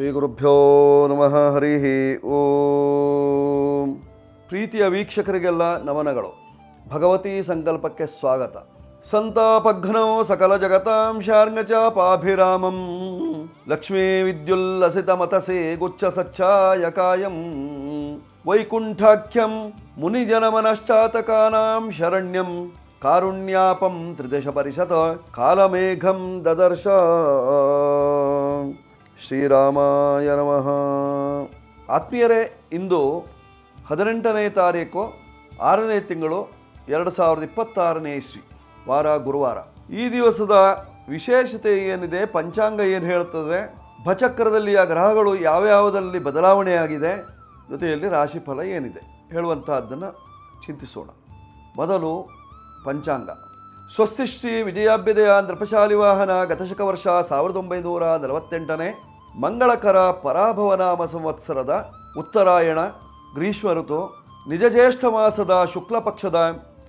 ಶ್ರೀ ಗುರುಭ್ಯೋ ನಮಃ. ಹರಿ ಓಂ. ಪ್ರೀತಿಯ ವೀಕ್ಷಕರಿಗೆಲ್ಲ ನಮನಗಳು. ಭಗವತಿ ಸಂಕಲ್ಪಕ್ಕೆ ಸ್ವಾಗತ. ಸಂತಾಪಘ್ನೋ ಸಕಲ ಜಗತಾಂ ಶಾರ್ಂಗಚಾಪಾಭಿರಾಮಂ ಲಕ್ಷ್ಮೀ ವಿದ್ಯುಲ್ಲಸಿತ ಮತಸೇ ಗುಚ್ಛ ಸಚ್ಛಾಯ ಕಾಯಂ ವೈಕುಂಠಾಖ್ಯಂ ಮುನಿಜನಮನಶ್ಚಾತಕಾನಾಂ ಶರಣ್ಯಂ ಕಾರುಣ್ಯಾಪಂ ತ್ರಿದಶ ಪರಿಷತ್ ಕಾಲಮೇಘಂ ದದರ್ಶ. ಶ್ರೀರಾಮಾಯ ನಮಃ. ಆತ್ಮೀಯರೇ, ಇಂದು 18ನೇ ತಾರೀಕು 6ನೇ ತಿಂಗಳು 2026ನೇ ಇಸ್ವಿ, ವಾರ ಗುರುವಾರ. ಈ ದಿವಸದ ವಿಶೇಷತೆ ಏನಿದೆ, ಪಂಚಾಂಗ ಏನು ಹೇಳ್ತದೆ, ಭಚಕ್ರದಲ್ಲಿ ಆ ಗ್ರಹಗಳು ಯಾವ್ಯಾವುದರಲ್ಲಿ ಬದಲಾವಣೆಯಾಗಿದೆ, ಜೊತೆಯಲ್ಲಿ ರಾಶಿಫಲ ಏನಿದೆ ಹೇಳುವಂತಹದ್ದನ್ನು ಚಿಂತಿಸೋಣ. ಮೊದಲು ಪಂಚಾಂಗ. ಸ್ವಸ್ತಿ ಶ್ರೀ ವಿಜಯಾಭ್ಯುದಯ ನೃಪಶಾಲಿ ವಾಹನ ಗತಶಕ ವರ್ಷ 1948ನೇ ಮಂಗಳಕರ ಪರಾಭವನಾಮ ಸಂವತ್ಸರದ ಉತ್ತರಾಯಣ ಗ್ರೀಷ್ಮ ಋತು, ನಿಜ ಜ್ಯೇಷ್ಠ ಮಾಸದ ಶುಕ್ಲ ಪಕ್ಷದ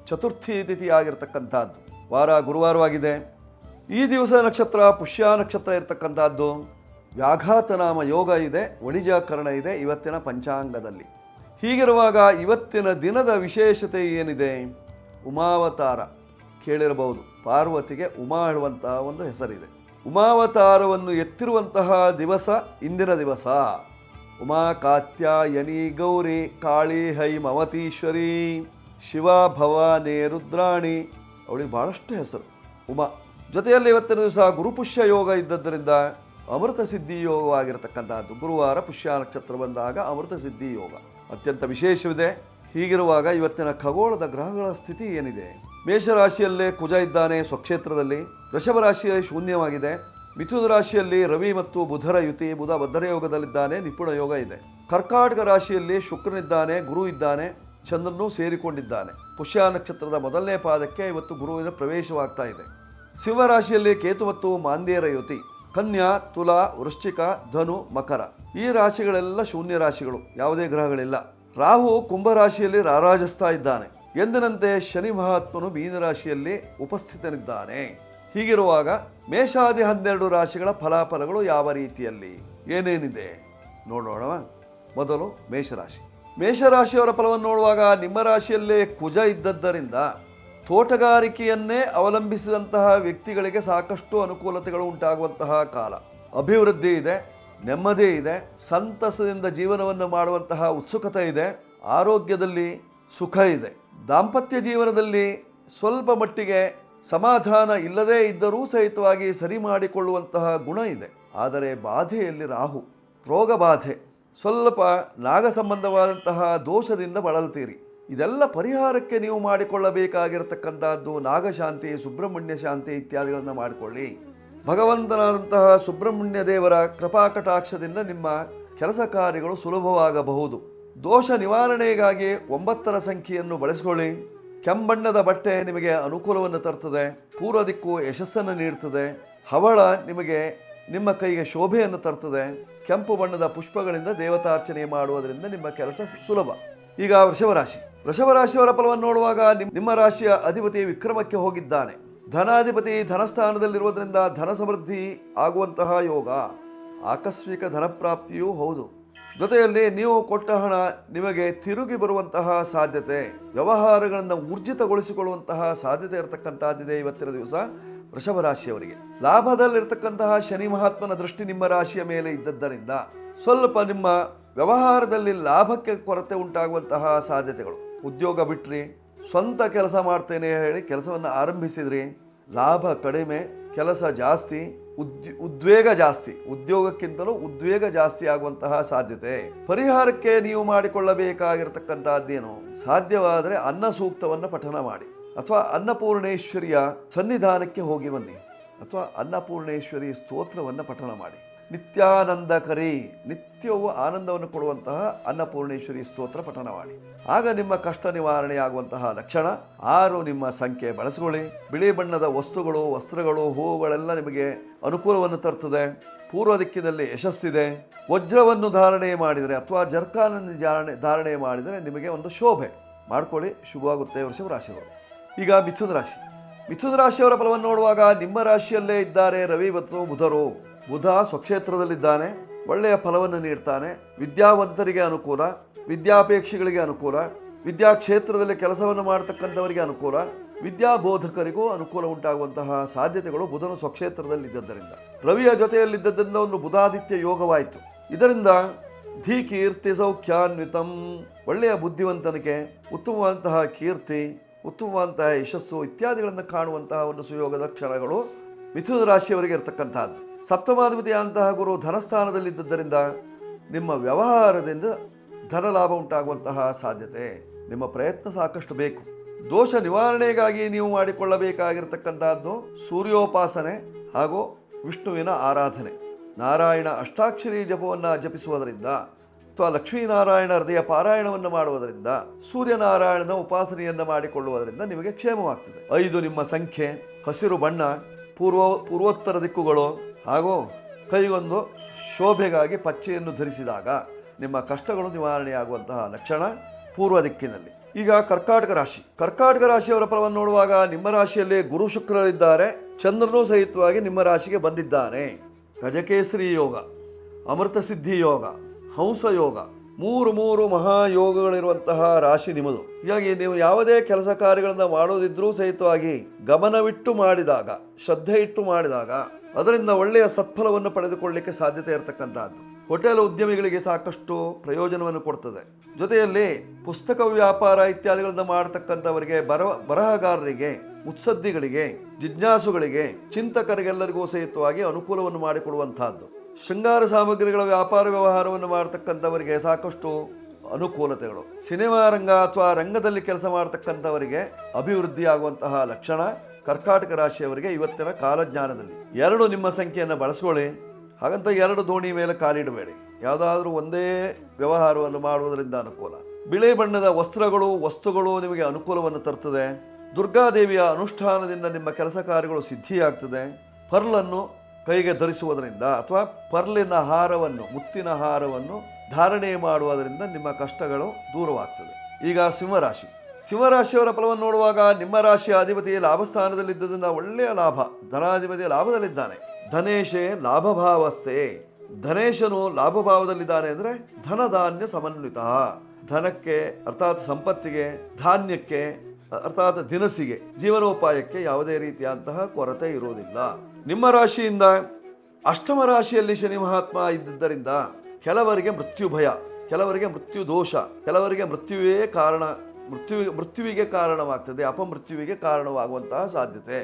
ಚತುರ್ಥಿ ತಿಥಿಯಾಗಿರ್ತಕ್ಕಂಥದ್ದು. ವಾರ ಗುರುವಾರವಾಗಿದೆ. ಈ ದಿವಸ ನಕ್ಷತ್ರ ಪುಷ್ಯ ನಕ್ಷತ್ರ ಇರತಕ್ಕಂಥದ್ದು. ವ್ಯಾಘಾತ ನಾಮ ಯೋಗ ಇದೆ, ವಣಿಜಾಕರಣ ಇದೆ ಇವತ್ತಿನ ಪಂಚಾಂಗದಲ್ಲಿ. ಹೀಗಿರುವಾಗ ಇವತ್ತಿನ ದಿನದ ವಿಶೇಷತೆ ಏನಿದೆ, ಉಮಾವತಾರ ಕೇಳಿರಬಹುದು. ಪಾರ್ವತಿಗೆ ಉಮಾ ಹೇಳುವಂತಹ ಒಂದು ಹೆಸರಿದೆ. ಉಮಾವತಾರವನ್ನು ಎತ್ತಿರುವಂತಹ ದಿವಸ ಇಂದಿನ ದಿವಸ. ಉಮಾ ಕಾತ್ಯಾಯನಿ ಗೌರಿ ಕಾಳಿ ಹೈ ಮಮತೀಶ್ವರಿ ಶಿವ ಭವಾನೇ ರುದ್ರಾಣಿ, ಅವಳಿಗೆ ಬಹಳಷ್ಟು ಹೆಸರು ಉಮಾ. ಜೊತೆಯಲ್ಲಿ ಇವತ್ತಿನ ದಿವಸ ಗುರುಪುಷ್ಯ ಯೋಗ ಇದ್ದದ್ದರಿಂದ ಅಮೃತ ಸಿದ್ಧಿ ಯೋಗವಾಗಿರತಕ್ಕಂತಹದ್ದು. ಗುರುವಾರ ಪುಷ್ಯ ನಕ್ಷತ್ರ ಬಂದಾಗ ಅಮೃತ ಸಿದ್ಧಿ ಯೋಗ ಅತ್ಯಂತ ವಿಶೇಷವಿದೆ. ಹೀಗಿರುವಾಗ ಇವತ್ತಿನ ಖಗೋಳದ ಗ್ರಹಗಳ ಸ್ಥಿತಿ ಏನಿದೆ, ಮೇಷರಾಶಿಯಲ್ಲೇ ಕುಜ ಇದ್ದಾನೆ ಸ್ವಕ್ಷೇತ್ರದಲ್ಲಿ. ವೃಷಭ ರಾಶಿಯಲ್ಲಿ ಶೂನ್ಯವಾಗಿದೆ. ಮಿಥುನ ರಾಶಿಯಲ್ಲಿ ರವಿ ಮತ್ತು ಬುಧರ ಯುತಿ, ಬುಧ ಭದ್ರ ಯೋಗದಲ್ಲಿದ್ದಾನೆ, ನಿಪುಣ ಯೋಗ ಇದೆ. ಕರ್ಕಾಟಕ ರಾಶಿಯಲ್ಲಿ ಶುಕ್ರನಿದ್ದಾನೆ, ಗುರು ಇದ್ದಾನೆ, ಚಂದ್ರನೂ ಸೇರಿಕೊಂಡಿದ್ದಾನೆ. ಪುಷ್ಯ ನಕ್ಷತ್ರದ ಮೊದಲನೇ ಪಾದಕ್ಕೆ ಇವತ್ತು ಗುರುವಿನ ಪ್ರವೇಶವಾಗ್ತಾ ಇದೆ. ಸಿಂಹ ರಾಶಿಯಲ್ಲಿ ಕೇತು ಮತ್ತು ಮಾಂದ್ಯರ ಯುತಿ. ಕನ್ಯಾ, ತುಲಾ, ವೃಶ್ಚಿಕ, ಧನು, ಮಕರ ಈ ರಾಶಿಗಳೆಲ್ಲ ಶೂನ್ಯ ರಾಶಿಗಳು, ಯಾವುದೇ ಗ್ರಹಗಳಿಲ್ಲ. ರಾಹು ಕುಂಭರಾಶಿಯಲ್ಲಿ ರಾರಾಜಿಸ್ತಾ ಇದ್ದಾನೆ. ಎಂದಿನಂತೆ ಶನಿ ಮಹಾತ್ಮನು ಮೀನರಾಶಿಯಲ್ಲಿ ಉಪಸ್ಥಿತನಿದ್ದಾನೆ. ಹೀಗಿರುವಾಗ ಮೇಷಾದಿ 12 ರಾಶಿಗಳ ಫಲಾಫಲಗಳು ಯಾವ ರೀತಿಯಲ್ಲಿ ಏನೇನಿದೆ ನೋಡೋಣ. ಮೊದಲು ಮೇಷರಾಶಿ. ಮೇಷರಾಶಿಯವರ ಫಲವನ್ನು ನೋಡುವಾಗ ನಿಮ್ಮ ರಾಶಿಯಲ್ಲೇ ಕುಜ ಇದ್ದದ್ದರಿಂದ ತೋಟಗಾರಿಕೆಯನ್ನೇ ಅವಲಂಬಿಸಿದಂತಹ ವ್ಯಕ್ತಿಗಳಿಗೆ ಸಾಕಷ್ಟು ಅನುಕೂಲತೆಗಳು ಉಂಟಾಗುವಂತಹ ಕಾಲ. ಅಭಿವೃದ್ಧಿ ಇದೆ, ನೆಮ್ಮದಿ ಇದೆ, ಸಂತಸದಿಂದ ಜೀವನವನ್ನು ಮಾಡುವಂತಹ ಉತ್ಸುಕತೆ ಇದೆ, ಆರೋಗ್ಯದಲ್ಲಿ ಸುಖ ಇದೆ. ದಾಂಪತ್ಯ ಜೀವನದಲ್ಲಿ ಸ್ವಲ್ಪ ಮಟ್ಟಿಗೆ ಸಮಾಧಾನ ಇಲ್ಲದೇ ಇದ್ದರೂ ಸಹಿತವಾಗಿ ಸರಿ ಮಾಡಿಕೊಳ್ಳುವಂತಹ ಗುಣ ಇದೆ. ಆದರೆ ಬಾಧೆಯಲ್ಲಿ ರಾಹು, ರೋಗ ಬಾಧೆ, ಸ್ವಲ್ಪ ನಾಗ ಸಂಬಂಧವಾದಂತಹ ದೋಷದಿಂದ ಬಳಲ್ತೀರಿ. ಇದೆಲ್ಲ ಪರಿಹಾರಕ್ಕೆ ನೀವು ಮಾಡಿಕೊಳ್ಳಬೇಕಾಗಿರತಕ್ಕಂಥದ್ದು ನಾಗಶಾಂತಿ, ಸುಬ್ರಹ್ಮಣ್ಯ ಶಾಂತಿ ಇತ್ಯಾದಿಗಳನ್ನು ಮಾಡಿಕೊಳ್ಳಿ. ಭಗವಂತನಾದಂತಹ ಸುಬ್ರಹ್ಮಣ್ಯ ದೇವರ ಕೃಪಾಕಟಾಕ್ಷದಿಂದ ನಿಮ್ಮ ಕೆಲಸ ಕಾರ್ಯಗಳು ಸುಲಭವಾಗಬಹುದು. ದೋಷ ನಿವಾರಣೆಗಾಗಿ 9ರ ಸಂಖ್ಯೆಯನ್ನು ಬಳಸಿಕೊಳ್ಳಿ. ಕೆಂಬಣ್ಣದ ಬಟ್ಟೆ ನಿಮಗೆ ಅನುಕೂಲವನ್ನು ತರ್ತದೆ, ಪೂರ್ವ ದಿಕ್ಕು ಯಶಸ್ಸನ್ನು ನೀಡ್ತದೆ. ಹವಳ ನಿಮಗೆ ನಿಮ್ಮ ಕೈಗೆ ಶೋಭೆಯನ್ನು ತರ್ತದೆ. ಕೆಂಪು ಬಣ್ಣದ ಪುಷ್ಪಗಳಿಂದ ದೇವತಾರ್ಚನೆ ಮಾಡುವುದರಿಂದ ನಿಮ್ಮ ಕೆಲಸ ಸುಲಭ. ಈಗ ವೃಷಭರಾಶಿ. ವೃಷಭರಾಶಿಯವರ ಫಲವನ್ನು ನೋಡುವಾಗ ನಿಮ್ಮ ರಾಶಿಯ ಅಧಿಪತಿ ವಿಕ್ರಮಕ್ಕೆ ಹೋಗಿದ್ದಾನೆ. ಧನಾಧಿಪತಿ ಧನಸ್ಥಾನದಲ್ಲಿರುವುದರಿಂದ ಧನ ಸಮೃದ್ಧಿ ಆಗುವಂತಹ ಯೋಗ, ಆಕಸ್ಮಿಕ ಧನಪ್ರಾಪ್ತಿಯೂ ಹೌದು. ಜೊತೆಯಲ್ಲಿ ನೀವು ಕೊಟ್ಟ ಹಣ ನಿಮಗೆ ತಿರುಗಿ ಬರುವಂತಹ ಸಾಧ್ಯತೆ, ವ್ಯವಹಾರಗಳನ್ನು ಊರ್ಜಿತಗೊಳಿಸಿಕೊಳ್ಳುವಂತಹ ಸಾಧ್ಯತೆ ಇರತಕ್ಕಂಥದ್ದಿದೆ ಇವತ್ತಿನ ದಿವಸ ವೃಷಭ ರಾಶಿಯವರಿಗೆ. ಲಾಭದಲ್ಲಿರ್ತಕ್ಕಂತಹ ಶನಿ ಮಹಾತ್ಮನ ದೃಷ್ಟಿ ನಿಮ್ಮ ರಾಶಿಯ ಮೇಲೆ ಇದ್ದದ್ದರಿಂದ ಸ್ವಲ್ಪ ನಿಮ್ಮ ವ್ಯವಹಾರದಲ್ಲಿ ಲಾಭಕ್ಕೆ ಕೊರತೆ ಉಂಟಾಗುವಂತಹ ಸಾಧ್ಯತೆಗಳು. ಉದ್ಯೋಗ ಬಿಟ್ರಿ, ಸ್ವಂತ ಕೆಲಸ ಮಾಡ್ತೇನೆ ಹೇಳಿ ಕೆಲಸವನ್ನು ಆರಂಭಿಸಿದ್ರಿ, ಲಾಭ ಕಡಿಮೆ, ಕೆಲಸ ಜಾಸ್ತಿ, ಉದ್ವೇಗ ಜಾಸ್ತಿ, ಉದ್ಯೋಗಕ್ಕಿಂತಲೂ ಉದ್ವೇಗ ಜಾಸ್ತಿ ಆಗುವಂತಹ ಸಾಧ್ಯತೆ. ಪರಿಹಾರಕ್ಕೆ ನೀವು ಮಾಡಿಕೊಳ್ಳಬೇಕಾಗಿರತಕ್ಕಂಥದ್ದೇನು, ಸಾಧ್ಯವಾದರೆ ಅನ್ನ ಸೂಕ್ತವನ್ನು ಪಠನ ಮಾಡಿ, ಅಥವಾ ಅನ್ನಪೂರ್ಣೇಶ್ವರಿಯ ಸನ್ನಿಧಾನಕ್ಕೆ ಹೋಗಿ ಬನ್ನಿ, ಅಥವಾ ಅನ್ನಪೂರ್ಣೇಶ್ವರಿ ಸ್ತೋತ್ರವನ್ನು ಪಠನ ಮಾಡಿ. ನಿತ್ಯಾನಂದಕರಿ, ನಿತ್ಯವೂ ಆನಂದವನ್ನು ಕೊಡುವಂತಹ ಅನ್ನಪೂರ್ಣೇಶ್ವರಿ ಸ್ತೋತ್ರ ಪಠನ ಮಾಡಿ. ಆಗ ನಿಮ್ಮ ಕಷ್ಟ ನಿವಾರಣೆಯಾಗುವಂತಹ ಲಕ್ಷಣ. 6 ನಿಮ್ಮ ಸಂಖ್ಯೆ ಬಳಸಿಕೊಳ್ಳಿ. ಬಿಳಿ ಬಣ್ಣದ ವಸ್ತುಗಳು, ವಸ್ತ್ರಗಳು, ಹೂವುಗಳೆಲ್ಲ ನಿಮಗೆ ಅನುಕೂಲವನ್ನು ತರ್ತದೆ. ಪೂರ್ವ ದಿಕ್ಕಿನಲ್ಲಿ ಯಶಸ್ಸಿದೆ. ವಜ್ರವನ್ನು ಧಾರಣೆ ಮಾಡಿದರೆ ಅಥವಾ ಜರ್ಕಾನನ್ನು ಧಾರಣೆ ಮಾಡಿದರೆ ನಿಮಗೆ ಒಂದು ಶೋಭೆ ಮಾಡ್ಕೊಳ್ಳಿ, ಶುಭವಾಗುತ್ತೆ ವೃಷಭ ರಾಶಿಯವರು. ಈಗ ಮಿಥುನ ರಾಶಿ. ಮಿಥುನ ರಾಶಿಯವರ ಫಲವನ್ನು ನೋಡುವಾಗ ನಿಮ್ಮ ರಾಶಿಯಲ್ಲೇ ಇದ್ದಾರೆ ರವಿ ಮತ್ತು ಬುಧರು. ಬುಧ ಸ್ವಕ್ಷೇತ್ರದಲ್ಲಿದ್ದಾನೆ, ಒಳ್ಳೆಯ ಫಲವನ್ನು ನೀಡ್ತಾನೆ. ವಿದ್ಯಾವಂತರಿಗೆ ಅನುಕೂಲ, ವಿದ್ಯಾಪೇಕ್ಷಿಗಳಿಗೆ ಅನುಕೂಲ, ವಿದ್ಯಾಕ್ಷೇತ್ರದಲ್ಲಿ ಕೆಲಸವನ್ನು ಮಾಡತಕ್ಕಂಥವರಿಗೆ ಅನುಕೂಲ, ವಿದ್ಯಾಬೋಧಕರಿಗೂ ಅನುಕೂಲ ಉಂಟಾಗುವಂತಹ ಸಾಧ್ಯತೆಗಳು ಬುಧನು ಸ್ವಕ್ಷೇತ್ರದಲ್ಲಿದ್ದರಿಂದ, ರವಿಯ ಜೊತೆಯಲ್ಲಿದ್ದರಿಂದ ಒಂದು ಬುಧಾದಿತ್ಯ ಯೋಗವಾಯಿತು. ಇದರಿಂದ ಧೀ ಕೀರ್ತಿ ಸೌಖ್ಯಾನ್ವಿತಂ, ಒಳ್ಳೆಯ ಬುದ್ಧಿವಂತನಿಗೆ ಉತ್ತಮವಾದಂತಹ ಕೀರ್ತಿ, ಉತ್ತಮವಾದಂತಹ ಯಶಸ್ಸು ಇತ್ಯಾದಿಗಳನ್ನು ಕಾಣುವಂತಹ ಒಂದು ಸುಯೋಗದ ಕ್ಷಣಗಳು ಮಿಥುನ ರಾಶಿಯವರಿಗೆ ಇರತಕ್ಕಂತಹದ್ದು. ಸಪ್ತಮಾಧಿಪತಿಯಾದಂತಹ ಗುರು ಧನಸ್ಥಾನದಲ್ಲಿದ್ದರಿಂದ ನಿಮ್ಮ ವ್ಯವಹಾರದಿಂದ ಧನ ಲಾಭ ಉಂಟಾಗುವಂತಹ ಸಾಧ್ಯತೆ. ನಿಮ್ಮ ಪ್ರಯತ್ನ ಸಾಕಷ್ಟು ಬೇಕು. ದೋಷ ನಿವಾರಣೆಗಾಗಿ ನೀವು ಮಾಡಿಕೊಳ್ಳಬೇಕಾಗಿರತಕ್ಕಂತಹದ್ದು ಸೂರ್ಯೋಪಾಸನೆ ಹಾಗೂ ವಿಷ್ಣುವಿನ ಆರಾಧನೆ. ನಾರಾಯಣ ಅಷ್ಟಾಕ್ಷರಿ ಜಪವನ್ನು ಜಪಿಸುವುದರಿಂದ ಅಥವಾ ಲಕ್ಷ್ಮೀನಾರಾಯಣ ಹೃದಯ ಪಾರಾಯಣವನ್ನು ಮಾಡುವುದರಿಂದ, ಸೂರ್ಯನಾರಾಯಣನ ಉಪಾಸನೆಯನ್ನು ಮಾಡಿಕೊಳ್ಳುವುದರಿಂದ ನಿಮಗೆ ಕ್ಷೇಮವಾಗ್ತದೆ. 5 ನಿಮ್ಮ ಸಂಖ್ಯೆ, ಹಸಿರು ಬಣ್ಣ, ಪೂರ್ವೋತ್ತರ ದಿಕ್ಕುಗಳು ಹಾಗೂ ಕೈಗೊಂದು ಶೋಭೆಗಾಗಿ ಪಚ್ಚೆಯನ್ನು ಧರಿಸಿದಾಗ ನಿಮ್ಮ ಕಷ್ಟಗಳು ನಿವಾರಣೆಯಾಗುವಂತಹ ಲಕ್ಷಣ ಪೂರ್ವ ದಿಕ್ಕಿನಲ್ಲಿ. ಈಗ ಕರ್ಕಾಟಕ ರಾಶಿ. ಕರ್ಕಾಟಕ ರಾಶಿಯವರ ಫಲವನ್ನು ನೋಡುವಾಗ ನಿಮ್ಮ ರಾಶಿಯಲ್ಲಿ ಗುರು ಶುಕ್ರರಿದ್ದಾರೆ, ಚಂದ್ರನೂ ಸಹಿತವಾಗಿ ನಿಮ್ಮ ರಾಶಿಗೆ ಬಂದಿದ್ದಾನೆ. ಗಜಕೇಸರಿ ಯೋಗ, ಅಮೃತ ಸಿದ್ಧಿ ಯೋಗ, ಹಂಸ ಯೋಗ, ಮೂರು ಮಹಾಯೋಗಗಳಿರುವಂತಹ ರಾಶಿ ನಿಮ್ಮದು. ಹೀಗಾಗಿ ನೀವು ಯಾವುದೇ ಕೆಲಸ ಕಾರ್ಯಗಳನ್ನು ಮಾಡೋದಿದ್ರೂ ಸಹಿತವಾಗಿ ಗಮನವಿಟ್ಟು ಮಾಡಿದಾಗ, ಶ್ರದ್ಧೆ ಇಟ್ಟು ಮಾಡಿದಾಗ ಅದರಿಂದ ಒಳ್ಳೆಯ ಸತ್ಫಲವನ್ನು ಪಡೆದುಕೊಳ್ಳಲಿಕ್ಕೆ ಸಾಧ್ಯತೆ ಇರತಕ್ಕಂಥದ್ದು. ಹೋಟೆಲ್ ಉದ್ಯಮಿಗಳಿಗೆ ಸಾಕಷ್ಟು ಪ್ರಯೋಜನವನ್ನು ಕೊಡ್ತದೆ. ಜೊತೆಯಲ್ಲಿ ಪುಸ್ತಕ ವ್ಯಾಪಾರ ಇತ್ಯಾದಿಗಳನ್ನು ಮಾಡತಕ್ಕಂಥವರಿಗೆ, ಬರಹಗಾರರಿಗೆ, ಮುತ್ಸದ್ದಿಗಳಿಗೆ, ಜಿಜ್ಞಾಸುಗಳಿಗೆ, ಚಿಂತಕರಿಗೆಲ್ಲರಿಗೂ ಸಹಿತವಾಗಿ ಅನುಕೂಲವನ್ನು ಮಾಡಿಕೊಡುವಂತಹದ್ದು. ಶೃಂಗಾರ ಸಾಮಗ್ರಿಗಳ ವ್ಯಾಪಾರ ವ್ಯವಹಾರವನ್ನು ಮಾಡತಕ್ಕಂಥವರಿಗೆ ಸಾಕಷ್ಟು ಅನುಕೂಲತೆಗಳು. ಸಿನಿಮಾ ರಂಗ ಅಥವಾ ರಂಗದಲ್ಲಿ ಕೆಲಸ ಮಾಡತಕ್ಕಂಥವರಿಗೆ ಅಭಿವೃದ್ಧಿ ಆಗುವಂತಹ ಲಕ್ಷಣ ಕರ್ಕಾಟಕ ರಾಶಿಯವರಿಗೆ ಇವತ್ತಿನ ಕಾಲಜ್ಞಾನದಲ್ಲಿ. 2 ನಿಮ್ಮ ಸಂಖ್ಯೆಯನ್ನು ಬಳಸ್ಕೊಳ್ಳಿ. ಹಾಗಂತ 2 ದೋಣಿ ಮೇಲೆ ಕಾಲಿಡಬೇಡಿ. ಯಾವುದಾದ್ರೂ ಒಂದೇ ವ್ಯವಹಾರವನ್ನು ಮಾಡುವುದರಿಂದ ಅನುಕೂಲ. ಬಿಳಿ ಬಣ್ಣದ ವಸ್ತುಗಳು ನಿಮಗೆ ಅನುಕೂಲವನ್ನು ತರ್ತದೆ. ದುರ್ಗಾದೇವಿಯ ಅನುಷ್ಠಾನದಿಂದ ನಿಮ್ಮ ಕೆಲಸ ಕಾರ್ಯಗಳು ಸಿದ್ಧಿಯಾಗ್ತದೆ. ಪರ್ಲನ್ನು ಕೈಗೆ ಧರಿಸುವುದರಿಂದ ಅಥವಾ ಪರ್ಲಿನ ಹಾರವನ್ನು, ಮುತ್ತಿನ ಹಾರವನ್ನು ಧಾರಣೆ ಮಾಡುವುದರಿಂದ ನಿಮ್ಮ ಕಷ್ಟಗಳು ದೂರವಾಗ್ತದೆ. ಈಗ ಸಿಂಹರಾಶಿ. ಸಿಂಹರಾಶಿಯವರ ಫಲವನ್ನು ನೋಡುವಾಗ ನಿಮ್ಮ ರಾಶಿಯ ಅಧಿಪತಿ ಲಾಭಸ್ಥಾನದಲ್ಲಿದ್ದರಿಂದ ಒಳ್ಳೆಯ ಲಾಭ, ಧನಾಧಿಪತಿ ಲಾಭದಲ್ಲಿದ್ದಾನೆ. ಧನೇಶೇ ಲಾಭಭಾವಸ್ಥೆ. ಧನೇಶನು ಲಾಭಭಾವದಲ್ಲಿದ್ದಾನೆ ಅಂದರೆ ಧನಧಾನ್ಯ ಸಮನ್ವಿತ. ಧನಕ್ಕೆ ಅರ್ಥಾತ್ ಸಂಪತ್ತಿಗೆ, ಧಾನ್ಯಕ್ಕೆ ಅರ್ಥಾತ್ ದಿನಸಿಗೆ, ಜೀವನೋಪಾಯಕ್ಕೆ ಯಾವುದೇ ರೀತಿಯಂತಹ ಕೊರತೆ ಇರುವುದಿಲ್ಲ. ನಿಮ್ಮ ರಾಶಿಯಿಂದ ಅಷ್ಟಮ ರಾಶಿಯಲ್ಲಿ ಶನಿ ಮಹಾತ್ಮ ಇದ್ದಿದ್ದರಿಂದ ಕೆಲವರಿಗೆ ಮೃತ್ಯು ಭಯ, ಕೆಲವರಿಗೆ ಮೃತ್ಯು ದೋಷ, ಕೆಲವರಿಗೆ ಮೃತ್ಯುವಿಗೆ ಕಾರಣವಾಗ್ತದೆ, ಅಪಮೃತ್ಯುವಿಗೆ ಕಾರಣವಾಗುವಂತಹ ಸಾಧ್ಯತೆ.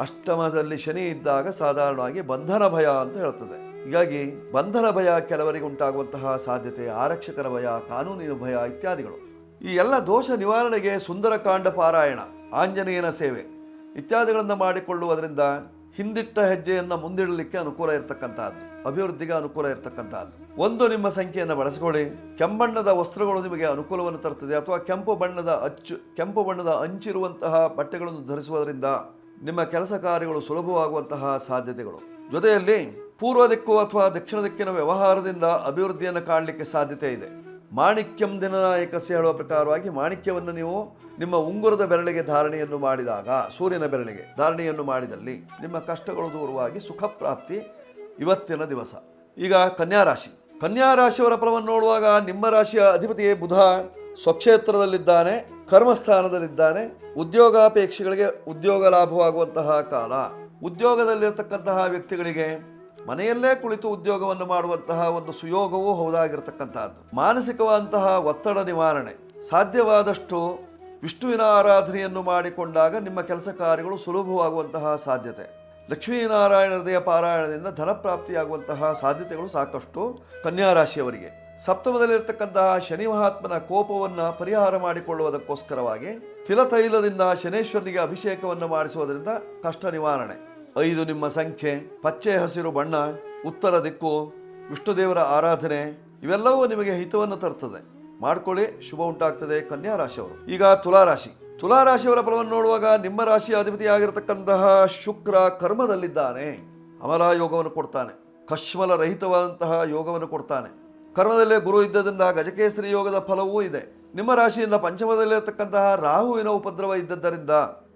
ಅಷ್ಟಮದಲ್ಲಿ ಶನಿ ಇದ್ದಾಗ ಸಾಧಾರಣವಾಗಿ ಬಂಧನ ಭಯ ಅಂತ ಹೇಳ್ತದೆ. ಹೀಗಾಗಿ ಬಂಧನ ಭಯ ಕೆಲವರಿಗೆ ಉಂಟಾಗುವಂತಹ ಸಾಧ್ಯತೆ, ಆರಕ್ಷಕರ ಭಯ, ಕಾನೂನಿನ ಭಯ ಇತ್ಯಾದಿಗಳು. ಈ ಎಲ್ಲ ದೋಷ ನಿವಾರಣೆಗೆ ಸುಂದರಕಾಂಡ ಪಾರಾಯಣ, ಆಂಜನೇಯನ ಸೇವೆ ಇತ್ಯಾದಿಗಳನ್ನು ಮಾಡಿಕೊಳ್ಳುವುದರಿಂದ ಹಿಂದಿಟ್ಟ ಹೆಜ್ಜೆಯನ್ನು ಮುಂದಿಡಲಿಕ್ಕೆ ಅನುಕೂಲ ಇರತಕ್ಕಂತಹದ್ದು, ಅಭಿವೃದ್ಧಿಗೆ ಅನುಕೂಲ ಇರತಕ್ಕಂತಹದ್ದು. 1 ನಿಮ್ಮ ಸಂಖ್ಯೆಯನ್ನು ಬಳಸಿಕೊಳ್ಳಿ. ಕೆಂಬಣ್ಣದ ವಸ್ತ್ರಗಳು ನಿಮಗೆ ಅನುಕೂಲವನ್ನು ತರುತ್ತದೆ ಅಥವಾ ಕೆಂಪು ಬಣ್ಣದ ಅಂಚಿರುವಂತಹ ಬಟ್ಟೆಗಳನ್ನು ಧರಿಸುವುದರಿಂದ ನಿಮ್ಮ ಕೆಲಸ ಕಾರ್ಯಗಳು ಸುಲಭವಾಗುವಂತಹ ಸಾಧ್ಯತೆಗಳು. ಜೊತೆಯಲ್ಲಿ ಪೂರ್ವ ದಿಕ್ಕು ಅಥವಾ ದಕ್ಷಿಣ ದಿಕ್ಕಿನ ವ್ಯವಹಾರದಿಂದ ಅಭಿವೃದ್ಧಿಯನ್ನು ಕಾಣಲಿಕ್ಕೆ ಸಾಧ್ಯತೆ ಇದೆ. ಮಾಣಿಕ್ಯಂ ದಿನನಾಯಕಸ್ಯ ಹೇಳುವ ಪ್ರಕಾರವಾಗಿ ಮಾಣಿಕ್ಯವನ್ನು ನೀವು ನಿಮ್ಮ ಉಂಗುರದ ಬೆರಳಿಗೆ ಧಾರಣೆಯನ್ನು ಮಾಡಿದಾಗ, ಸೂರ್ಯನ ಬೆರಳಿಗೆ ಧಾರಣೆಯನ್ನು ಮಾಡಿದಲ್ಲಿ ನಿಮ್ಮ ಕಷ್ಟಗಳು ದೂರವಾಗಿ ಸುಖ ಪ್ರಾಪ್ತಿ ಇವತ್ತಿನ ದಿವಸ. ಈಗ ಕನ್ಯಾರಾಶಿ. ಕನ್ಯಾರಾಶಿಯವರ ಫಲವನ್ನು ನೋಡುವಾಗ ನಿಮ್ಮ ರಾಶಿಯ ಅಧಿಪತಿಯೇ ಬುಧ ಸ್ವಕ್ಷೇತ್ರದಲ್ಲಿದ್ದಾನೆ, ಕರ್ಮಸ್ಥಾನದಲ್ಲಿದ್ದಾನೆ. ಉದ್ಯೋಗಾಪೇಕ್ಷಿಗಳಿಗೆ ಉದ್ಯೋಗ ಲಾಭವಾಗುವಂತಹ ಕಾಲ. ಉದ್ಯೋಗದಲ್ಲಿರತಕ್ಕಂತಹ ವ್ಯಕ್ತಿಗಳಿಗೆ ಮನೆಯಲ್ಲೇ ಕುಳಿತು ಉದ್ಯೋಗವನ್ನು ಮಾಡುವಂತಹ ಒಂದು ಸುಯೋಗವೂ ಹೌದಾಗಿರ್ತಕ್ಕಂತಹದ್ದು. ಮಾನಸಿಕವಾದಂತಹ ಒತ್ತಡ ನಿವಾರಣೆ. ಸಾಧ್ಯವಾದಷ್ಟು ವಿಷ್ಣುವಿನ ಆರಾಧನೆಯನ್ನು ಮಾಡಿಕೊಂಡಾಗ ನಿಮ್ಮ ಕೆಲಸ ಕಾರ್ಯಗಳು ಸುಲಭವಾಗುವಂತಹ ಸಾಧ್ಯತೆ. ಲಕ್ಷ್ಮೀನಾರಾಯಣ ಹೃದಯ ಪಾರಾಯಣದಿಂದ ಧನಪ್ರಾಪ್ತಿಯಾಗುವಂತಹ ಸಾಧ್ಯತೆಗಳು ಸಾಕಷ್ಟು ಕನ್ಯಾರಾಶಿಯವರಿಗೆ. ಸಪ್ತಮದಲ್ಲಿರ್ತಕ್ಕಂತಹ ಶನಿ ಮಹಾತ್ಮನ ಕೋಪವನ್ನು ಪರಿಹಾರ ಮಾಡಿಕೊಳ್ಳುವುದಕ್ಕೋಸ್ಕರವಾಗಿ ತಿಲತೈಲದಿಂದ ಶನೇಶ್ವರನಿಗೆ ಅಭಿಷೇಕವನ್ನು ಮಾಡಿಸುವುದರಿಂದ ಕಷ್ಟ ನಿವಾರಣೆ. 5 ನಿಮ್ಮ ಸಂಖ್ಯೆ, ಪಚ್ಚೆ ಹಸಿರು ಬಣ್ಣ, ಉತ್ತರ ದಿಕ್ಕು, ವಿಷ್ಣುದೇವರ ಆರಾಧನೆ ಇವೆಲ್ಲವೂ ನಿಮಗೆ ಹಿತವನ್ನು ತರ್ತದೆ. ಮಾಡ್ಕೊಳ್ಳಿ, ಶುಭ ಉಂಟಾಗ್ತದೆ ಕನ್ಯಾರಾಶಿಯವರು. ಈಗ ತುಲಾರಾಶಿ. ತುಲಾರಾಶಿಯವರ ಫಲವನ್ನು ನೋಡುವಾಗ ನಿಮ್ಮ ರಾಶಿಯ ಅಧಿಪತಿಯಾಗಿರತಕ್ಕಂತಹ ಶುಕ್ರ ಕರ್ಮದಲ್ಲಿದ್ದಾನೆ. ಅಮಲ ಯೋಗವನ್ನು ಕೊಡ್ತಾನೆ, ಕಶ್ಮಲ ರಹಿತವಾದಂತಹ ಯೋಗವನ್ನು ಕೊಡ್ತಾನೆ. ಕರ್ಮದಲ್ಲೇ ಗುರು ಇದ್ದದಿಂದ ಗಜಕೇಸರಿ ಯೋಗದ ಫಲವೂ ಇದೆ. ನಿಮ್ಮ ರಾಶಿಯಿಂದ ಪಂಚಮದಲ್ಲಿರತಕ್ಕಂತಹ ರಾಹುವಿನ ಉಪದ್ರವ ಇದ್ದದ್ದರಿಂದ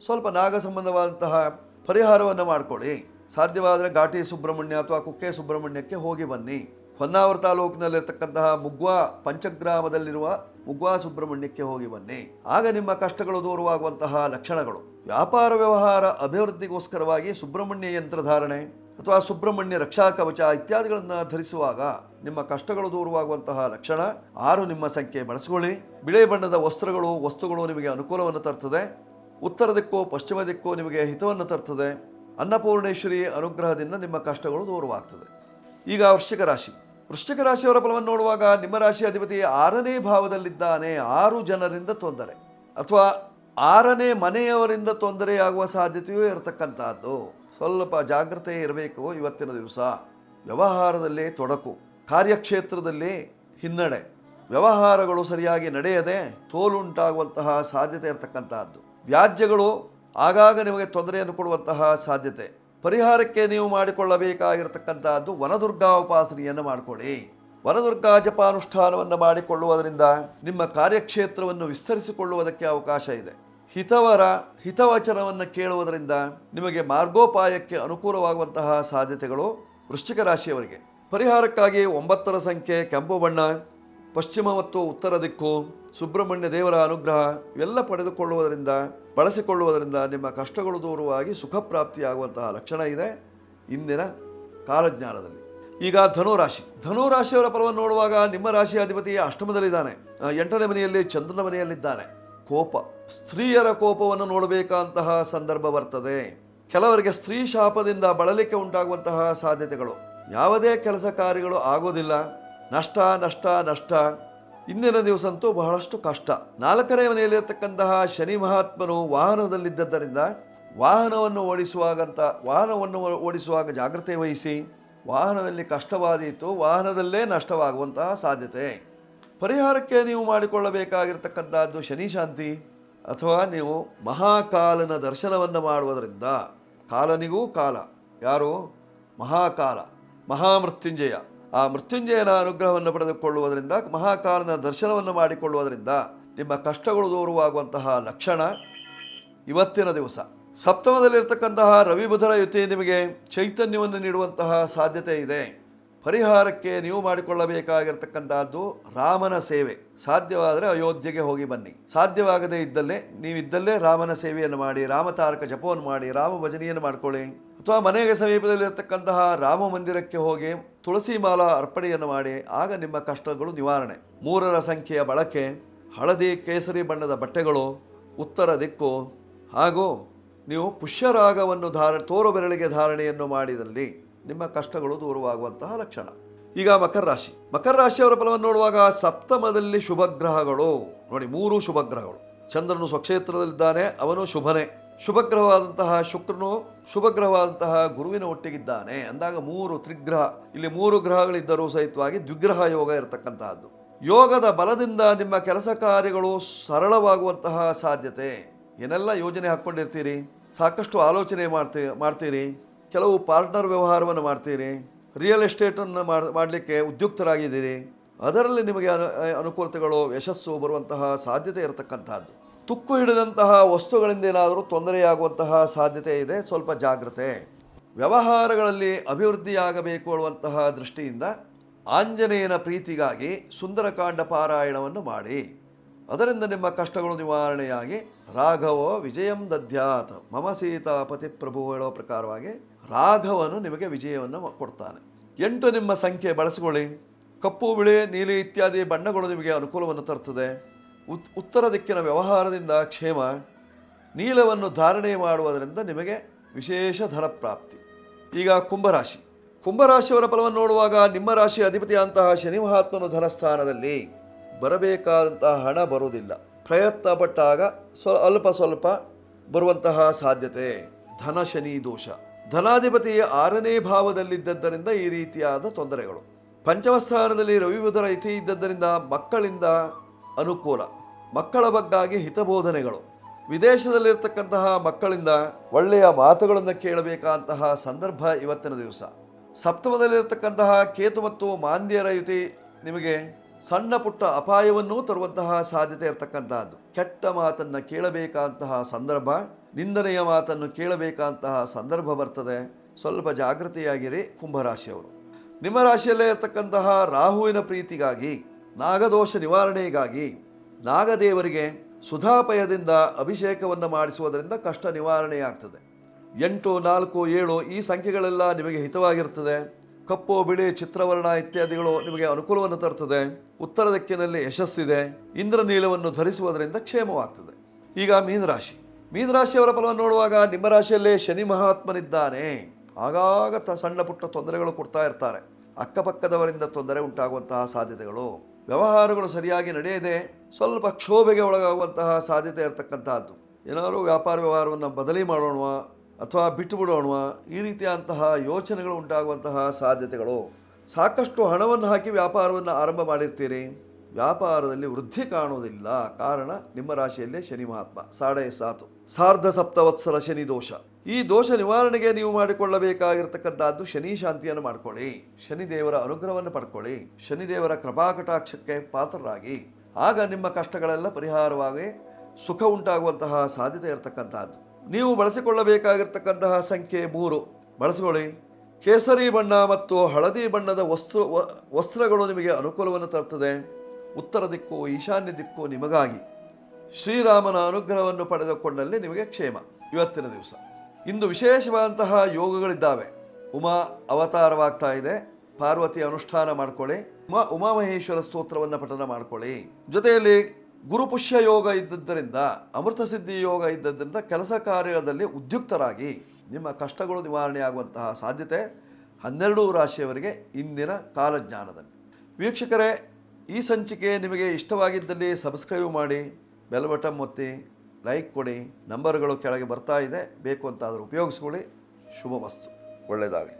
ಸ್ವಲ್ಪ ನಾಗ ಸಂಬಂಧವಾದಂತಹ ಪರಿಹಾರವನ್ನು ಮಾಡಿಕೊಳ್ಳಿ. ಸಾಧ್ಯವಾದರೆ ಘಾಟಿ ಸುಬ್ರಹ್ಮಣ್ಯ ಅಥವಾ ಕುಕ್ಕೆ ಸುಬ್ರಹ್ಮಣ್ಯಕ್ಕೆ ಹೋಗಿ ಬನ್ನಿ. ಹೊನ್ನಾವರ ತಾಲೂಕಿನಲ್ಲಿರ್ತಕ್ಕಂತಹ ಮುಗ್ವಾ ಪಂಚಗ್ರಾಮದಲ್ಲಿರುವ ಮುಗ್ವಾ ಸುಬ್ರಹ್ಮಣ್ಯಕ್ಕೆ ಹೋಗಿ ಬನ್ನಿ. ಆಗ ನಿಮ್ಮ ಕಷ್ಟಗಳು ದೂರವಾಗುವಂತಹ ಲಕ್ಷಣಗಳು. ವ್ಯಾಪಾರ ವ್ಯವಹಾರ ಅಭಿವೃದ್ಧಿಗೋಸ್ಕರವಾಗಿ ಸುಬ್ರಹ್ಮಣ್ಯ ಯಂತ್ರಧಾರಣೆ ಅಥವಾ ಸುಬ್ರಹ್ಮಣ್ಯ ರಕ್ಷಾ ಕವಚ ಇತ್ಯಾದಿಗಳನ್ನು ಧರಿಸುವಾಗ ನಿಮ್ಮ ಕಷ್ಟಗಳು ದೂರವಾಗುವಂತಹ ಲಕ್ಷಣ. 6 ನಿಮ್ಮ ಸಂಖ್ಯೆ ಬಳಸಿಕೊಳ್ಳಿ. ಬಿಳಿ ಬಣ್ಣದ ವಸ್ತುಗಳು ನಿಮಗೆ ಅನುಕೂಲವನ್ನು ತರ್ತದೆ. ಉತ್ತರ ದಿಕ್ಕು ಪಶ್ಚಿಮ ದಿಕ್ಕು ನಿಮಗೆ ಹಿತವನ್ನು ತರ್ತದೆ. ಅನ್ನಪೂರ್ಣೇಶ್ವರಿ ಅನುಗ್ರಹದಿಂದ ನಿಮ್ಮ ಕಷ್ಟಗಳು ದೂರವಾಗ್ತದೆ. ಈಗ ವೃಶ್ಚಿಕ ರಾಶಿಯವರ ಫಲವನ್ನು ನೋಡುವಾಗ ನಿಮ್ಮ ರಾಶಿ ಅಧಿಪತಿ 6ನೇ ಭಾವದಲ್ಲಿದ್ದಾನೆ. 6 ಜನರಿಂದ ತೊಂದರೆ ಅಥವಾ 6ನೇ ಮನೆಯವರಿಂದ ತೊಂದರೆಯಾಗುವ ಸಾಧ್ಯತೆಯೂ ಇರತಕ್ಕಂಥದ್ದು. ಸ್ವಲ್ಪ ಜಾಗ್ರತೆ ಇರಬೇಕು. ಇವತ್ತಿನ ದಿವಸ ವ್ಯವಹಾರದಲ್ಲಿ ತೊಡಕು, ಕಾರ್ಯಕ್ಷೇತ್ರದಲ್ಲಿ ಹಿನ್ನಡೆ, ವ್ಯವಹಾರಗಳು ಸರಿಯಾಗಿ ನಡೆಯದೆ ಸೋಲುಂಟಾಗುವಂತಹ ಸಾಧ್ಯತೆ ಇರತಕ್ಕಂತಹದ್ದು. ವ್ಯಾಜ್ಯಗಳು ಆಗಾಗ ನಿಮಗೆ ತೊಂದರೆಯನ್ನು ಕೊಡುವಂತಹ ಸಾಧ್ಯತೆ. ಪರಿಹಾರಕ್ಕೆ ನೀವು ಮಾಡಿಕೊಳ್ಳಬೇಕಾಗಿರತಕ್ಕಂತಹದ್ದು ವನದುರ್ಗಾ ಉಪಾಸನೆಯನ್ನು ಮಾಡಿಕೊಳ್ಳಿ. ವನದುರ್ಗಾ ಜಪಾನುಷ್ಠಾನವನ್ನು ಮಾಡಿಕೊಳ್ಳುವುದರಿಂದ ನಿಮ್ಮ ಕಾರ್ಯಕ್ಷೇತ್ರವನ್ನು ವಿಸ್ತರಿಸಿಕೊಳ್ಳುವುದಕ್ಕೆ ಅವಕಾಶ ಇದೆ. ಹಿತವಚನವನ್ನು ಕೇಳುವುದರಿಂದ ನಿಮಗೆ ಮಾರ್ಗೋಪಾಯಕ್ಕೆ ಅನುಕೂಲವಾಗುವಂತಹ ಸಾಧ್ಯತೆಗಳು ವೃಶ್ಚಿಕ ರಾಶಿಯವರಿಗೆ. ಪರಿಹಾರಕ್ಕಾಗಿ 9ರ ಸಂಖ್ಯೆ, ಕೆಂಪು ಬಣ್ಣ, ಪಶ್ಚಿಮ ಮತ್ತು ಉತ್ತರ ದಿಕ್ಕು, ಸುಬ್ರಹ್ಮಣ್ಯ ದೇವರ ಅನುಗ್ರಹ ಇವೆಲ್ಲ ಬಳಸಿಕೊಳ್ಳುವುದರಿಂದ ನಿಮ್ಮ ಕಷ್ಟಗಳು ದೂರವಾಗಿ ಸುಖ ಪ್ರಾಪ್ತಿಯಾಗುವಂತಹ ಲಕ್ಷಣ ಇದೆ ಇಂದಿನ ಕಾಲಜ್ಞಾನದಲ್ಲಿ. ಈಗ ಧನುರಾಶಿಯವರ ಫಲವನ್ನು ನೋಡುವಾಗ ನಿಮ್ಮ ರಾಶಿ ಅಧಿಪತಿ ಅಷ್ಟಮದಲ್ಲಿದ್ದಾನೆ. 8ನೇ ಮನೆಯಲ್ಲಿ ಚಂದ್ರನ ಮನೆಯಲ್ಲಿದ್ದಾನೆ. ಕೋಪ, ಸ್ತ್ರೀಯರ ಕೋಪವನ್ನು ನೋಡಬೇಕಂತಹ ಸಂದರ್ಭ ಬರ್ತದೆ. ಕೆಲವರಿಗೆ ಸ್ತ್ರೀ ಶಾಪದಿಂದ ಬಳಲಿಕೆ ಉಂಟಾಗುವಂತಹ ಸಾಧ್ಯತೆಗಳು. ಯಾವುದೇ ಕೆಲಸ ಕಾರ್ಯಗಳು ಆಗೋದಿಲ್ಲ. ನಷ್ಟ. ಇಂದಿನ ದಿವಸಂತೂ ಬಹಳಷ್ಟು ಕಷ್ಟ. 4ನೇ ಮನೆಯಲ್ಲಿರತಕ್ಕಂತಹ ಶನಿ ಮಹಾತ್ಮನು ವಾಹನದಲ್ಲಿದ್ದರಿಂದ ವಾಹನವನ್ನು ಓಡಿಸುವಾಗ ಜಾಗ್ರತೆ ವಹಿಸಿ. ವಾಹನದಲ್ಲಿ ಕಷ್ಟವಾದೀತು, ವಾಹನದಲ್ಲೇ ನಷ್ಟವಾಗುವಂತಹ ಸಾಧ್ಯತೆ. ಪರಿಹಾರಕ್ಕೆ ನೀವು ಮಾಡಿಕೊಳ್ಳಬೇಕಾಗಿರ್ತಕ್ಕಂಥದ್ದು ಶನಿ ಶಾಂತಿ ಅಥವಾ ನೀವು ಮಹಾಕಾಲನ ದರ್ಶನವನ್ನು ಮಾಡುವುದರಿಂದ. ಕಾಲನಿಗೂ ಕಾಲ ಯಾರು? ಮಹಾಕಾಲ, ಮಹಾಮೃತ್ಯುಂಜಯ. ಆ ಮೃತ್ಯುಂಜಯನ ಅನುಗ್ರಹವನ್ನು ಪಡೆದುಕೊಳ್ಳುವುದರಿಂದ, ಮಹಾಕಾಲನ ದರ್ಶನವನ್ನು ಮಾಡಿಕೊಳ್ಳುವುದರಿಂದ ನಿಮ್ಮ ಕಷ್ಟಗಳು ದೂರವಾಗುವಂತಹ ಲಕ್ಷಣ ಇವತ್ತಿನ ದಿವಸ. ಸಪ್ತಮದಲ್ಲಿರ್ತಕ್ಕಂತಹ ರವಿ ಬುಧರ ಯುತಿ ನಿಮಗೆ ಚೈತನ್ಯವನ್ನು ನೀಡುವಂತಹ ಸಾಧ್ಯತೆ ಇದೆ. ಪರಿಹಾರಕ್ಕೆ ನೀವು ಮಾಡಿಕೊಳ್ಳಬೇಕಾಗಿರ್ತಕ್ಕಂಥದ್ದು ರಾಮನ ಸೇವೆ. ಸಾಧ್ಯವಾದರೆ ಅಯೋಧ್ಯೆಗೆ ಹೋಗಿ ಬನ್ನಿ. ಸಾಧ್ಯವಾಗದೇ ನೀವಿದ್ದಲ್ಲೇ ರಾಮನ ಸೇವೆಯನ್ನು ಮಾಡಿ, ರಾಮತಾರಕ ಜಪವನ್ನು ಮಾಡಿ, ರಾಮ ಭಜನೆಯನ್ನು ಮಾಡಿಕೊಳ್ಳಿ. ಅಥವಾ ಮನೆಗೆ ಸಮೀಪದಲ್ಲಿರ್ತಕ್ಕಂತಹ ರಾಮ ಮಂದಿರಕ್ಕೆ ಹೋಗಿ ತುಳಸಿ ಮಾಲಾ ಅರ್ಪಣೆಯನ್ನು ಮಾಡಿ. ಆಗ ನಿಮ್ಮ ಕಷ್ಟಗಳು ನಿವಾರಣೆ. 3ರ ಸಂಖ್ಯೆಯ ಬಳಕೆ, ಹಳದಿ ಕೇಸರಿ ಬಣ್ಣದ ಬಟ್ಟೆಗಳು, ಉತ್ತರ ದಿಕ್ಕು ಹಾಗೂ ನೀವು ಪುಷ್ಯರಾಗವನ್ನು ತೋರು ಬೆರಳಿಗೆ ಧಾರಣೆಯನ್ನು ಮಾಡಿದಲ್ಲಿ ನಿಮ್ಮ ಕಷ್ಟಗಳು ದೂರವಾಗುವಂತಹ ಲಕ್ಷಣ. ಈಗ ಮಕರ ರಾಶಿಯವರ ಫಲವನ್ನು ನೋಡುವಾಗ ಸಪ್ತಮದಲ್ಲಿ ಶುಭಗ್ರಹಗಳು ನೋಡಿ. 3 ಶುಭಗ್ರಹಗಳು. ಚಂದ್ರನು ಸ್ವಕ್ಷೇತ್ರದಲ್ಲಿದ್ದಾನೆ, ಅವನು ಶುಭನೇ. ಶುಭಗ್ರಹವಾದಂತಹ ಶುಕ್ರನು ಶುಭಗ್ರಹವಾದಂತಹ ಗುರುವಿನ ಒಟ್ಟಿಗಿದ್ದಾನೆ. ಅಂದಾಗ 3 ತ್ರಿಗ್ರಹ, ಇಲ್ಲಿ 3 ಗ್ರಹಗಳಿದ್ದರೂ ಸಹಿತವಾಗಿ ದ್ವಿಗ್ರಹ ಯೋಗ ಇರತಕ್ಕಂತಹದ್ದು. ಯೋಗದ ಬಲದಿಂದ ನಿಮ್ಮ ಕೆಲಸ ಕಾರ್ಯಗಳು ಸರಳವಾಗುವಂತಹ ಸಾಧ್ಯತೆ. ಏನೆಲ್ಲ ಯೋಜನೆ ಹಾಕ್ಕೊಂಡಿರ್ತೀರಿ, ಸಾಕಷ್ಟು ಆಲೋಚನೆ ಮಾಡ್ತೀರಿ, ಕೆಲವು ಪಾರ್ಟ್ನರ್ ವ್ಯವಹಾರವನ್ನು ಮಾಡ್ತೀರಿ, ರಿಯಲ್ ಎಸ್ಟೇಟನ್ನು ಮಾಡಲಿಕ್ಕೆ ಉದ್ಯುಕ್ತರಾಗಿದ್ದೀರಿ. ಅದರಲ್ಲಿ ನಿಮಗೆ ಅನುಕೂಲತೆಗಳು, ಯಶಸ್ಸು ಬರುವಂತಹ ಸಾಧ್ಯತೆ ಇರತಕ್ಕಂತಹದ್ದು. ತುಕ್ಕು ಹಿಡಿದಂತಹ ವಸ್ತುಗಳಿಂದ ಏನಾದರೂ ತೊಂದರೆಯಾಗುವಂತಹ ಸಾಧ್ಯತೆ ಇದೆ. ಸ್ವಲ್ಪ ಜಾಗ್ರತೆ. ವ್ಯವಹಾರಗಳಲ್ಲಿ ಅಭಿವೃದ್ಧಿಯಾಗಬೇಕು ಅನ್ನುವಂತಹ ದೃಷ್ಟಿಯಿಂದ ಆಂಜನೇಯನ ಪ್ರೀತಿಗಾಗಿ ಸುಂದರಕಾಂಡ ಪಾರಾಯಣವನ್ನು ಮಾಡಿ. ಅದರಿಂದ ನಿಮ್ಮ ಕಷ್ಟಗಳು ನಿವಾರಣೆಯಾಗಿ ರಾಘವೋ ವಿಜಯಂ ದದ್ಯಾತ್ ಮಮ ಸೀತಾಪತಿ ಪ್ರಭು ಹೇಳೋ ಪ್ರಕಾರವಾಗಿ ರಾಘವನು ನಿಮಗೆ ವಿಜಯವನ್ನು ಕೊಡ್ತಾನೆ. 8 ನಿಮ್ಮ ಸಂಖ್ಯೆ ಬಳಸಿಕೊಳ್ಳಿ. ಕಪ್ಪು, ಬಿಳಿ, ನೀಲಿ ಇತ್ಯಾದಿ ಬಣ್ಣಗಳು ನಿಮಗೆ ಅನುಕೂಲವನ್ನು ತರ್ತದೆ. ಉತ್ತರ ದಿಕ್ಕಿನ ವ್ಯವಹಾರದಿಂದ ಕ್ಷೇಮ. ನೀಲವನ್ನು ಧಾರಣೆ ಮಾಡುವುದರಿಂದ ನಿಮಗೆ ವಿಶೇಷ ಧನ ಪ್ರಾಪ್ತಿ. ಈಗ ಕುಂಭರಾಶಿಯವರ ಫಲವನ್ನು ನೋಡುವಾಗ ನಿಮ್ಮ ರಾಶಿ ಅಧಿಪತಿಯಂತಹ ಶನಿ ಮಹಾತ್ಮನು ಧನಸ್ಥಾನದಲ್ಲಿ. ಬರಬೇಕಾದಂತಹ ಹಣ ಬರುವುದಿಲ್ಲ. ಪ್ರಯತ್ನ ಪಟ್ಟಾಗ ಸ್ವಲ್ಪ ಬರುವಂತಹ ಸಾಧ್ಯತೆ. ಧನ ಶನಿ ದೋಷ. ಧನಾಧಿಪತಿ 6ನೇ ಭಾವದಲ್ಲಿದ್ದರಿಂದ ಈ ರೀತಿಯಾದ ತೊಂದರೆಗಳು. ಪಂಚಮ ಸ್ಥಾನದಲ್ಲಿ ರವಿ ಬುಧರ ಇತಿ ಇದ್ದದ್ದರಿಂದ ಮಕ್ಕಳಿಂದ ಅನುಕೂಲ. ಮಕ್ಕಳ ಬಗ್ಗಾಗಿ ಹಿತಬೋಧನೆಗಳು. ವಿದೇಶದಲ್ಲಿರ್ತಕ್ಕಂತಹ ಮಕ್ಕಳಿಂದ ಒಳ್ಳೆಯ ಮಾತುಗಳನ್ನು ಕೇಳಬೇಕಾದಂತಹ ಸಂದರ್ಭ ಇವತ್ತಿನ ದಿವಸ. ಸಪ್ತಮದಲ್ಲಿರ್ತಕ್ಕಂತಹ ಕೇತು ಮತ್ತು ಮಾಂದ್ಯರ ಯುತಿ ನಿಮಗೆ ಸಣ್ಣ ಪುಟ್ಟ ಅಪಾಯವನ್ನೂ ತರುವಂತಹ ಸಾಧ್ಯತೆ ಇರತಕ್ಕಂತಹದ್ದು. ಕೆಟ್ಟ ಮಾತನ್ನು ಕೇಳಬೇಕಾದಂತಹ ಸಂದರ್ಭ, ನಿಂದನೆಯ ಮಾತನ್ನು ಕೇಳಬೇಕಾದಂತಹ ಸಂದರ್ಭ ಬರ್ತದೆ. ಸ್ವಲ್ಪ ಜಾಗೃತಿಯಾಗಿರಿ ಕುಂಭರಾಶಿಯವರು. ನಿಮ್ಮ ರಾಶಿಯಲ್ಲೇ ಇರತಕ್ಕಂತಹ ರಾಹುವಿನ ಪ್ರೀತಿಗಾಗಿ, ನಾಗದೋಷ ನಿವಾರಣೆಗಾಗಿ ನಾಗದೇವರಿಗೆ ಸುಧಾಪಯದಿಂದ ಅಭಿಷೇಕವನ್ನು ಮಾಡಿಸುವುದರಿಂದ ಕಷ್ಟ ನಿವಾರಣೆಯಾಗ್ತದೆ. 8, 4, 7 ಈ ಸಂಖ್ಯೆಗಳೆಲ್ಲ ನಿಮಗೆ ಹಿತವಾಗಿರ್ತದೆ. ಕಪ್ಪು, ಬಿಳಿ, ಚಿತ್ರವರ್ಣ ಇತ್ಯಾದಿಗಳು ನಿಮಗೆ ಅನುಕೂಲವನ್ನು ತರುತ್ತದೆ. ಉತ್ತರ ದಿಕ್ಕಿನಲ್ಲಿ ಯಶಸ್ಸಿದೆ. ಇಂದ್ರನೀಲವನ್ನು ಧರಿಸುವುದರಿಂದ ಕ್ಷೇಮವಾಗ್ತದೆ. ಈಗ ಮೀನರಾಶಿಯವರ ಫಲವನ್ನು ನೋಡುವಾಗ ನಿಮ್ಮ ರಾಶಿಯಲ್ಲೇ ಶನಿ ಮಹಾತ್ಮನಿದ್ದಾನೆ. ಆಗಾಗ ಸಣ್ಣ ಪುಟ್ಟ ತೊಂದರೆಗಳು ಕೊಡ್ತಾ ಇರ್ತಾರೆ. ಅಕ್ಕಪಕ್ಕದವರಿಂದ ತೊಂದರೆ ಉಂಟಾಗುವಂತಹ ಸಾಧ್ಯತೆಗಳು, ವ್ಯವಹಾರಗಳು ಸರಿಯಾಗಿ ನಡೆಯದೆ ಸ್ವಲ್ಪ ಕ್ಷೋಭೆಗೆ ಒಳಗಾಗುವಂತಹ ಸಾಧ್ಯತೆ ಇರತಕ್ಕಂತಹದ್ದು. ಏನಾದರೂ ವ್ಯಾಪಾರ ವ್ಯವಹಾರವನ್ನು ಬದಲಿ ಮಾಡೋಣ ಅಥವಾ ಬಿಟ್ಟು ಬಿಡೋಣ, ಈ ರೀತಿಯಾದಂತಹ ಯೋಚನೆಗಳು ಉಂಟಾಗುವಂತಹ ಸಾಧ್ಯತೆಗಳು. ಸಾಕಷ್ಟು ಹಣವನ್ನು ಹಾಕಿ ವ್ಯಾಪಾರವನ್ನು ಆರಂಭ ಮಾಡಿರ್ತೀರಿ, ವ್ಯಾಪಾರದಲ್ಲಿ ವೃದ್ಧಿ ಕಾಣುವುದಿಲ್ಲ. ಕಾರಣ ನಿಮ್ಮ ರಾಶಿಯಲ್ಲೇ ಶನಿ ಮಹಾತ್ಮ. 7.5 ಸಾರ್ಧ ಸಪ್ತವತ್ಸರ ಶನಿ ದೋಷ. ಈ ದೋಷ ನಿವಾರಣೆಗೆ ನೀವು ಮಾಡಿಕೊಳ್ಳಬೇಕಾಗಿರ್ತಕ್ಕಂಥದ್ದು ಶನಿ ಶಾಂತಿಯನ್ನು ಮಾಡಿಕೊಳ್ಳಿ, ಶನಿದೇವರ ಅನುಗ್ರಹವನ್ನು ಪಡ್ಕೊಳ್ಳಿ, ಶನಿದೇವರ ಕೃಪಾಕಟಾಕ್ಷಕ್ಕೆ ಪಾತ್ರರಾಗಿ. ಆಗ ನಿಮ್ಮ ಕಷ್ಟಗಳೆಲ್ಲ ಪರಿಹಾರವಾಗಿ ಸುಖ ಉಂಟಾಗುವಂತಹ ಸಾಧ್ಯತೆ ಇರತಕ್ಕಂಥದ್ದು. ನೀವು ಬಳಸಿಕೊಳ್ಳಬೇಕಾಗಿರ್ತಕ್ಕಂತಹ ಸಂಖ್ಯೆ 3 ಬಳಸಿಕೊಳ್ಳಿ. ಕೇಸರಿ ಬಣ್ಣ ಮತ್ತು ಹಳದಿ ಬಣ್ಣದ ವಸ್ತ್ರಗಳು ನಿಮಗೆ ಅನುಕೂಲವನ್ನು ತರುತ್ತದೆ. ಉತ್ತರ ದಿಕ್ಕು, ಈಶಾನ್ಯ ದಿಕ್ಕು ನಿಮಗಾಗಿ. ಶ್ರೀರಾಮನ ಅನುಗ್ರಹವನ್ನು ಪಡೆದುಕೊಂಡಲ್ಲಿ ನಿಮಗೆ ಕ್ಷೇಮ. ಇವತ್ತಿನ ದಿವಸ ಇಂದು ವಿಶೇಷವಾದಂತಹ ಯೋಗಗಳಿದ್ದಾವೆ. ಉಮಾ ಅವತಾರವಾಗ್ತಾ ಇದೆ, ಪಾರ್ವತಿ ಅನುಷ್ಠಾನ ಮಾಡ್ಕೊಳ್ಳಿ. ಉಮಾಮಹೇಶ್ವರ ಸ್ತೋತ್ರವನ್ನು ಪಠನ ಮಾಡ್ಕೊಳ್ಳಿ. ಜೊತೆಯಲ್ಲಿ ಗುರುಪುಷ್ಯ ಯೋಗ ಇದ್ದದ್ದರಿಂದ, ಅಮೃತ ಸಿದ್ಧಿ ಯೋಗ ಇದ್ದದ್ದರಿಂದ ಕೆಲಸ ಕಾರ್ಯದಲ್ಲಿ ಉದ್ಯುಕ್ತರಾಗಿ ನಿಮ್ಮ ಕಷ್ಟಗಳು ನಿವಾರಣೆ ಆಗುವಂತಹ ಸಾಧ್ಯತೆ 12 ರಾಶಿಯವರಿಗೆ ಇಂದಿನ ಕಾಲಜ್ಞಾನದಲ್ಲಿ. ವೀಕ್ಷಕರೇ, ಈ ಸಂಚಿಕೆ ನಿಮಗೆ ಇಷ್ಟವಾಗಿದ್ದಲ್ಲಿ ಸಬ್ಸ್ಕ್ರೈಬ್ ಮಾಡಿ, ಬೆಲ್ ಬಟನ್ ಒತ್ತಿ, ಲೈಕ್ ಕೊಡಿ. ನಂಬರ್ಗಳು ಕೆಳಗೆ ಬರ್ತಾ ಇದೆ, ಬೇಕು ಅಂತಾದರೂ ಉಪಯೋಗಿಸ್ಕೊಳ್ಳಿ. ಶುಭ ವಸ್ತು, ಒಳ್ಳೆಯದಾಗಲಿ.